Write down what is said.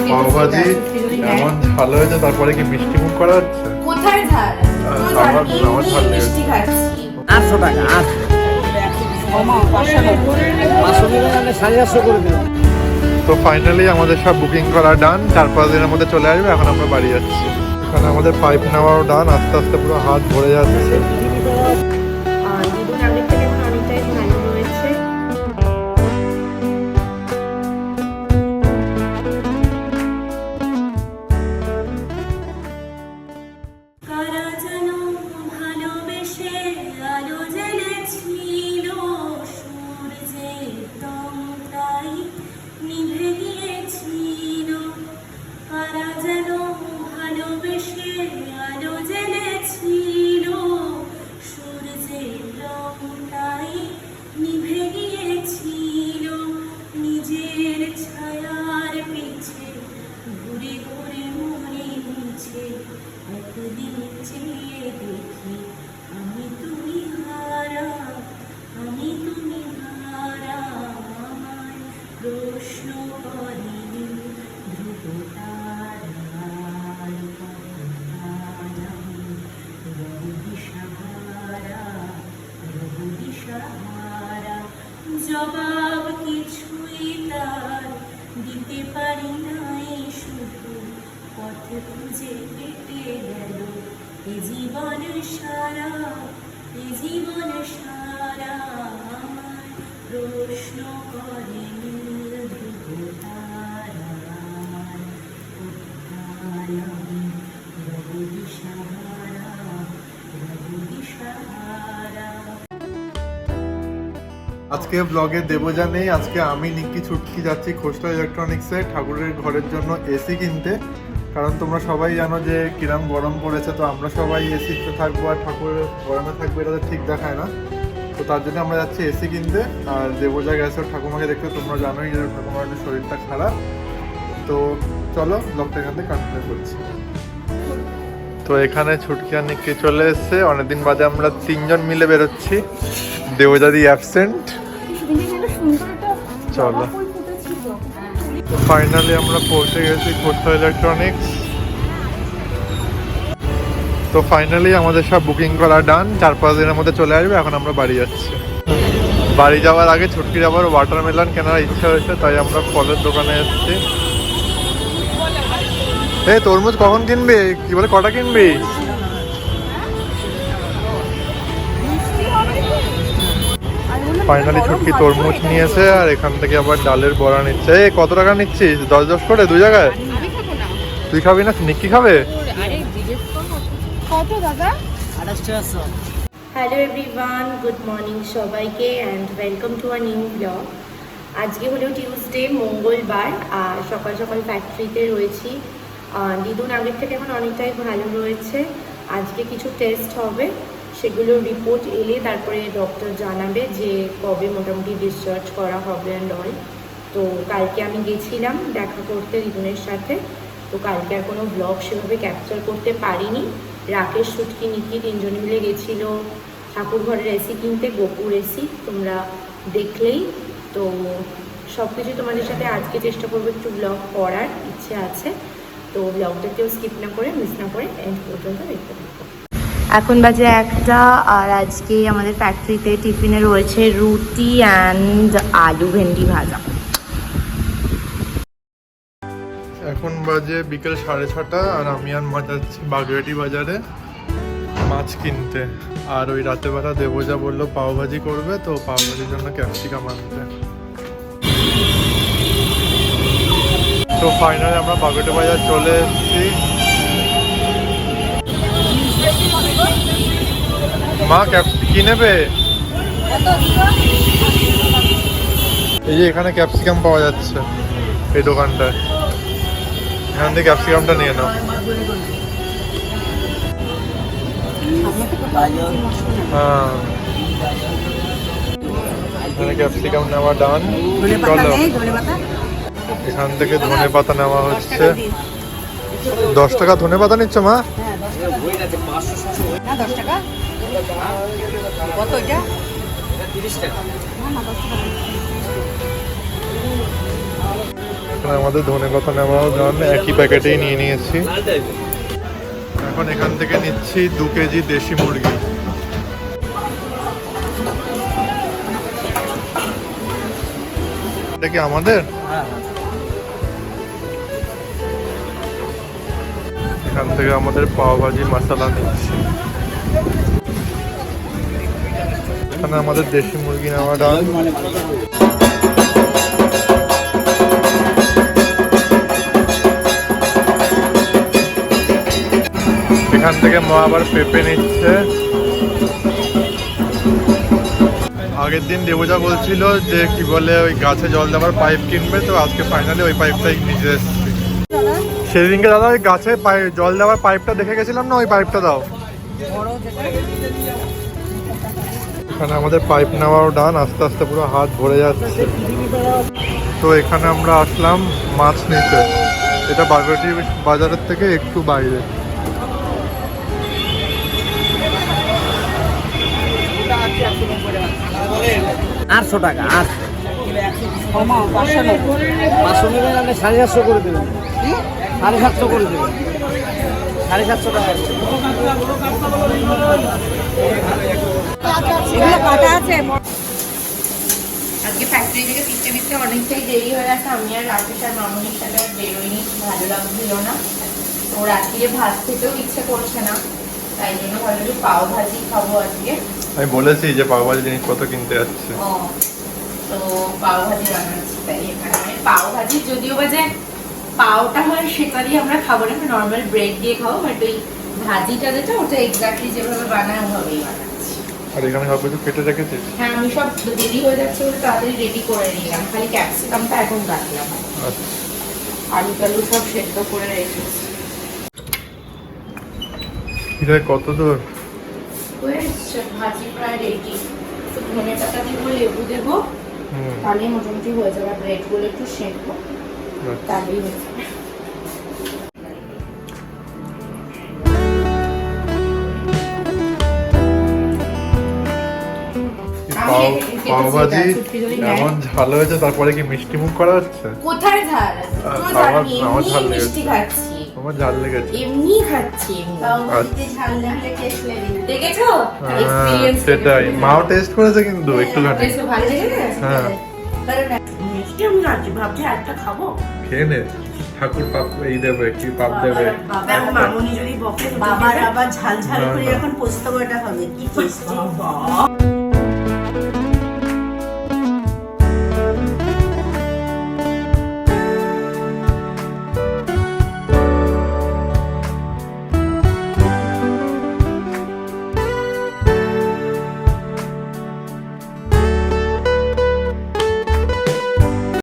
পাওভাজি এমন ভালো হয়েছে, তারপরে কি মিষ্টি মুখ করা হচ্ছে? কোথায় ঝাল? আমার ঝাল লেগেছে। মিষ্টি খাচ্ছি। 800 টাকা 800 করে দিন। তো ফাইনালি আমাদের সব বুকিং করা ডান, 4-5 দিনের মধ্যে চলে আসবে। এখন আমরা বাড়ি যাচ্ছি। এখানে আমাদের পাইপ নেওয়াও ডান, আস্তে আস্তে পুরো হাত ভরে যাচ্ছে। দিদুন আগের থেকে এখন অনেকটাই ভালো রয়েছে। কারা যেন ভালোবেসে আলো জ্বেলেছিল, সূর্যের রংটাই নিভে গিয়েছিল। কারা যেন ভালোবেসে আলো জ্বেলেছিল, সূর্যের রংটাই নিভে গিয়েছিল। নিজের ছায়ার পিছে ঘুরে ঘুরে মনে মিছে একদিন চেয়ে দেখি আমি তুমি হারা, আমি তুমি হারা। আমায় প্রশ্ন করেনি ধ্রুব তারার দিশাহারা। জবাব কিছুই তার দিতে পারি নাই, শুধু পথে খুঁজে কেটে গেল এ জীবন সারা, এ জীবন সারা। আমার প্রশ্ন করে নীল ধ্রুব তারার, কোথায় আমি রব দিশাহারা, রব দিশাহারা। আজকে ব্লগে দেবজা নেই। আজকে আমি নিক্কি ছুটকি যাচ্ছি খোসলা ইলেকট্রনিক্সে ঠাকুরের ঘরের জন্য এসি কিনতে। কারণ তোমরা সবাই জানো যে কিরম গরম পড়েছে, তো আমরা সবাই এসিতে থাকবো আর ঠাকুর গরমে থাকবো, এটা তো ঠিক দেখায় না। তো তার জন্য আমরা যাচ্ছি এসি কিনতে। আর দেবজা গেছে ঠাকুমাকে দেখতে, তোমরা জানোই যে ঠাকুমার একটু শরীরটা খারাপ। তো চলো ব্লগটা এখান থেকে কন্টিনিউ করছি। তো এখানে ছুটকি আর নিক্কি চলে এসছে। অনেকদিন বাদে আমরা 3 জন মিলে বেরোচ্ছি। দেবজাদি অ্যাবসেন্ট। চলো ফাইনালি আমরা পৌঁছে গেছি খোসলা ইলেকট্রনিক্স। তো ফাইনালি আমাদের সব বুকিং করা ডান, 4-5 দিনের মধ্যে চলে আসবে। এখন আমরা বাড়ি যাচ্ছি। বাড়ি যাওয়ার আগে ছুটকির আবার ওয়াটারমেলন কেনার ইচ্ছা হয়েছে, তাই আমরা ফলের দোকানে এসেছি। এই তরমুজ কখন কিনবি? কি বলে কটা কিনবি? ফাইনালি ছুটকি তরমুজ নিয়েছে, আর এখান থেকে আবার ডালের বড়া নিচ্ছে। এই কত টাকা নিচ্ছিস? 10 করে 2 জায়গায়? তুই খাবি না, নিক্কি খাবে? কত দাদা? হ্যালো এভরিওয়ান, গুড মর্নিং সবাইকে and welcome to a new blog. আজকে হলো টিউসডে, মঙ্গলবার। আর সকাল সকাল ফ্যাক্টরিতে রয়েছি। দিদুন আগের থেকে এখন অনেকটাই ভালো রয়েছে। আজকে কিছু টেস্ট হবে, সেগুলোর রিপোর্ট এলে তারপরে ডক্টর জানাবে যে কবে মোটামুটি ডিসচার্জ করা হবে অ্যান্ড অল। তো কালকে আমি গেছিলাম দেখা করতে দিদুনের সাথে। তো কালকে আর কোনো ব্লগ সেভাবে ক্যাপচার করতে পারিনি। রাকেশ, ছুটকি, নিকি 3 জন মিলে গেছিলো ঠাকুর ঘরের এসি কিনতে, গোপুর এসি, তোমরা দেখলেই। তো সব কিছু তোমাদের সাথে আজকে চেষ্টা করবো একটু ব্লগ করার ইচ্ছে আছে। তো ব্লগটা কেউ স্কিপ না করে, মিস না করে এন্ড পর্যন্ত দেখতে থাকো। এখন বাজে 1টা, আর আজকে আমাদের ফ্যাক্টরিতে টিফিনে রয়েছে রুটি অ্যান্ড আলু ভেন্ডি ভাজা। এখন বাজে বিকেল 6:30, আর আমি আর মা যাচ্ছি বাগেরহাটি বাজারে মাছ কিনতে। আর ওই রাতের বেলা দেবজা বললো পাওভাজি করবে, তো পাওভাজির জন্য ক্যাপসিকাম আনতে। তো ফাইনালি আমরা বাগেরহাটি বাজার চলে এসেছি। মা কি নেবে? এই যে এখানে ক্যাপসিকাম পাওয়া যাচ্ছে এই দোকানটায়, এখান থেকে ক্যাপসিকামটা নিয়ে নাও। হ্যাঁ, এখানে ক্যাপসিকাম নেওয়া ডান। চলো এখান থেকে ধনে পাতা নেওয়া হচ্ছে। 10 টাকা ধনে পাতা নিচ্ছ মা? কত এটা? 30 টাকা। এখানে আমাদের ধনেপাতা নেওয়াও গান একই প্যাকেটেই নিয়ে নিয়েছি। এখন এখান থেকে নিচ্ছি 2 কেজি দেশি মুরগি। এটা কি আমাদের? এখান থেকে আমাদের পাও ভাজি মশলা নিচ্ছি। এখানে আমাদের দেশি মুরগি নেওয়া ডাল। এখান থেকে মা আবার পেঁপে নিচ্ছে। আগের দিন দেবজা বলছিল যে কি বলে ওই গাছে জল দেওয়ার পাইপ কিনবে, তো আজকে ফাইনালি ওই পাইপটাই নিতে এসেছি। সেদিনকে দাদা ওই গাছে জল দেওয়ার পাইপটা দেখে গেছিলাম না, ওই পাইপটা দাও। এখানে আমাদের পাইপ নেওয়াও ডান, আস্তে আস্তে পুরো হাত ভরে যাচ্ছে। তো এখানে আমরা আসলাম মাছ নিতে। এটা বাগড়াটি বাজারের থেকে একটু বাইরে। ৳800 500 নেবেন আপনি 750 করে দেবেন। 750 করে দেবেন। 750 টাকা। আজকে ফ্যাক্টরি থেকে ফিরতে অনেকটাই দেরি হয়ে গেছে। আমি আর রাকেশ আর মামুনির সাথে আর বেরোইনি, ভালো লাগছিল না। তো রাত্রিরে ভাত খেতেও ইচ্ছে করছে না, তাই জন্য ভালো একটু পাও ভাজি খাবো আজকে। আমি বলেছি যে পাও ভাজি জিনিসপত্র কিনতে যাচ্ছে। তো পাও ভাজি বানাচ্ছি। তাই এখানে পাও ভাজি যদিও বা যে পাওটা হয় সেটা দিয়ে আমরা খাবো না, নর্মাল ব্রেড দিয়ে খাবো, বাট ওই ভাজিটা যেটা ওটা এক্স্যাক্টলি যেভাবে বানায় ওভাবেই বানাচ্ছি। আর এখানে সব কিছু কেটে রেখেছিস? হ্যাঁ, আমি সব দেরি হয়ে যাচ্ছে বলে তাড়াতাড়ি রেডি করে নিলাম, খালি ক্যাপসিকামটা এখন কাটলাম। আচ্ছা, আলু টালু সব সেদ্ধ করে রেখেছি। এটা কত দূর? হয়ে এসছে, ভাজি প্রায় রেডি। তো ধনে পাতা দিব, লেবু দেবো, তাহলেই মোটামুটি হয়ে যাবে। ব্রেডগুলো একটু সেঁকবো, তাহলেই হয়ে যাবে। পাও ভাজি এমন ঝাল হয়েছে, তারপরে কি মিষ্টি মুখ করা হচ্ছে? কোথায় ঝাল আছে? আমার ঝাল লেগেছে। মিষ্টি খাচ্ছি, আমার ঝাল লেগেছে। এমনি খাচ্ছি। ঝাল লাগলে টেস্ট লাগে, দেখেছো? এক্সপেরিয়েন্স সেটাই, মাও টেস্ট করেছে কিন্তু একটুখানি। টেস্ট ভালো লেগেছে। হ্যাঁ, মিষ্টি আমি খাচ্ছি, ভাবছি একটা খাবো। খেয়ে নে, ঠাকুর পাপ এই দেবে, কি পাপ দেবে। মামুনি যদি বকে, বাবার আবার ঝাল ঝাল করে এখন পোস্ত বড়া হবে, কি টেস্টি।